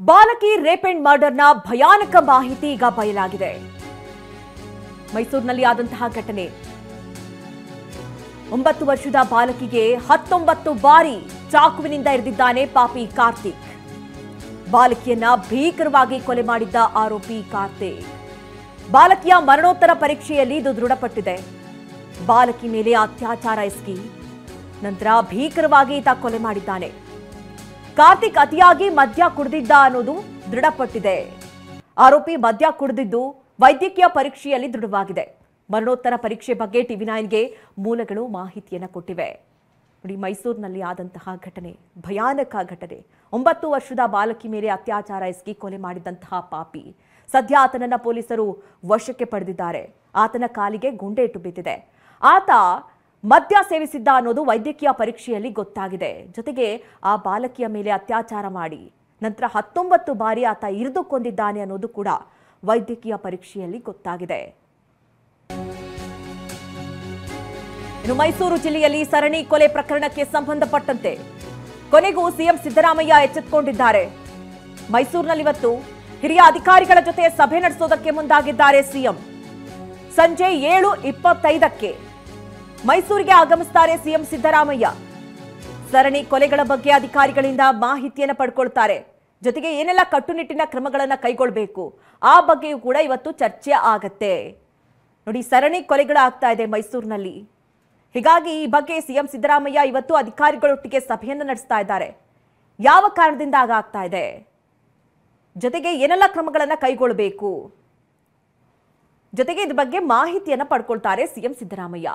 ಬಾಲಕಿ rape and ಮರ್ಡರ್ನ ಭಯಾನಕ ಮಾಹಿತಿ ಈಗ ಬಯಲಾಗಿದೆ. ಮೈಸೂರಿನಲ್ಲಿ ಆದಂತಹ ಘಟನೆ. 9 ವರ್ಷದ ಬಾಲಕಿಗೆ 19 ಬಾರಿ ಚಾಕುವಿನಿಂದ ಇರಿದಿದ್ದಾನೆ ಪಾಪಿ ಕಾರ್ತಿಕ್. ಬಾಲಕಿಯನ್ನ ಭೀಕರವಾಗಿ ಕೊಲೆ ಮಾಡಿದ್ದ ಆರೋಪಿ ಕಾರ್ತಿಕ್. ಬಾಲಕಿಯ ಮರಣೋತ್ತರ ಪರೀಕ್ಷೆಯಲ್ಲಿ ಇದು ದೃಢಪಟ್ಟಿದೆ. ಬಾಲಕಿ ಮೇಲೆ ಅತ್ಯಾಚಾರ ಎಸಗಿ ನಂತರ ಭೀಕರವಾಗಿ ಈತ ಕೊಲೆ ಮಾಡಿದ್ದಾನೆ. ಕಾರ್ತಿಕ್ ಅತಿಯಾಗಿ ಮದ್ಯ ಕುಡಿದಿದ್ದ ಅನ್ನೋದು ದೃಢಪಟ್ಟಿದೆ. ಆರೋಪಿ ಮದ್ಯ ಕುಡಿದಿದ್ದು ವೈದ್ಯಕೀಯ ಪರೀಕ್ಷೆಯಲ್ಲಿ ದೃಢವಾಗಿದೆ. ಮರಣೋತ್ತರ ಪರೀಕ್ಷೆ ಬಗ್ಗೆ ಟಿವಿ9ಗೆ ಮೂಲಗಳು ಮಾಹಿತಿಯನ್ನು ಕೊಟ್ಟಿವೆ. ನೋಡಿ, ಮೈಸೂರಿನಲ್ಲಿ ಆದಂತಹ ಘಟನೆ, ಭಯಾನಕ ಘಟನೆ. 9 ವರ್ಷದ ಬಾಲಕಿ ಮೇಲೆ ಅತ್ಯಾಚಾರ ಎಸಗಿ ಕೊಲೆ ಮಾಡಿದಂತಹ ಪಾಪಿ ಸದ್ಯ ಆತನನ್ನ ಪೊಲೀಸರು ವಶಕ್ಕೆ ಪಡೆದಿದ್ದಾರೆ. ಆತನ ಕಾಲಿಗೆ ಗುಂಡೇಟು ಬಿದ್ದಿದೆ. ಆತ ಮದ್ಯ ಸೇವಿಸಿದ್ದ ಅನ್ನೋದು ವೈದ್ಯಕೀಯ ಪರೀಕ್ಷೆಯಲ್ಲಿ ಗೊತ್ತಾಗಿದೆ. ಜೊತೆಗೆ ಆ ಬಾಲಕಿಯ ಮೇಲೆ ಅತ್ಯಾಚಾರ ಮಾಡಿ ನಂತರ 19 ಬಾರಿ ಆತ ಇರಿದು ಕೊಂದಿದ್ದಾನೆ ಅನ್ನೋದು ಕೂಡ ವೈದ್ಯಕೀಯ ಪರೀಕ್ಷೆಯಲ್ಲಿ ಗೊತ್ತಾಗಿದೆ. ಇನ್ನು ಮೈಸೂರು ಜಿಲ್ಲೆಯಲ್ಲಿ ಸರಣಿ ಕೊಲೆ ಪ್ರಕರಣಕ್ಕೆ ಸಂಬಂಧಪಟ್ಟಂತೆ ಕೊನೆಗೂ ಸಿಎಂ ಸಿದ್ದರಾಮಯ್ಯ ಎಚ್ಚೆತ್ತುಕೊಂಡಿದ್ದಾರೆ. ಮೈಸೂರಿನಲ್ಲಿವತ್ತು ಹಿರಿಯ ಅಧಿಕಾರಿಗಳ ಜೊತೆ ಸಭೆ ನಡೆಸೋದಕ್ಕೆ ಮುಂದಾಗಿದ್ದಾರೆ ಸಿಎಂ. ಸಂಜೆ 7:25ಕ್ಕೆ ಮೈಸೂರಿಗೆ ಆಗಮಿಸುತ್ತಾರೆ ಸಿಎಂ ಸಿದ್ದರಾಮಯ್ಯ. ಸರಣಿ ಕೊಲೆಗಳ ಬಗ್ಗೆ ಅಧಿಕಾರಿಗಳಿಂದ ಮಾಹಿತಿಯನ್ನು ಪಡ್ಕೊಳ್ತಾರೆ. ಜೊತೆಗೆ ಏನೆಲ್ಲ ಕಟ್ಟುನಿಟ್ಟಿನ ಕ್ರಮಗಳನ್ನು ಕೈಗೊಳ್ಳಬೇಕು ಆ ಬಗ್ಗೆಯೂ ಕೂಡ ಇವತ್ತು ಚರ್ಚೆ ಆಗತ್ತೆ. ನೋಡಿ, ಸರಣಿ ಕೊಲೆಗಳಾಗ್ತಾ ಇದೆ ಮೈಸೂರಿನಲ್ಲಿ. ಹೀಗಾಗಿ ಈ ಬಗ್ಗೆ ಸಿಎಂ ಸಿದ್ದರಾಮಯ್ಯ ಇವತ್ತು ಅಧಿಕಾರಿಗಳೊಟ್ಟಿಗೆ ಸಭೆಯನ್ನು ನಡೆಸ್ತಾ ಇದ್ದಾರೆ. ಯಾವ ಕಾರಣದಿಂದ ಆಗ್ತಾ ಇದೆ, ಜೊತೆಗೆ ಏನೆಲ್ಲ ಕ್ರಮಗಳನ್ನು ಕೈಗೊಳ್ಳಬೇಕು, ಜೊತೆಗೆ ಇದ್ರ ಬಗ್ಗೆ ಮಾಹಿತಿಯನ್ನು ಪಡ್ಕೊಳ್ತಾರೆ ಸಿಎಂ ಸಿದ್ದರಾಮಯ್ಯ.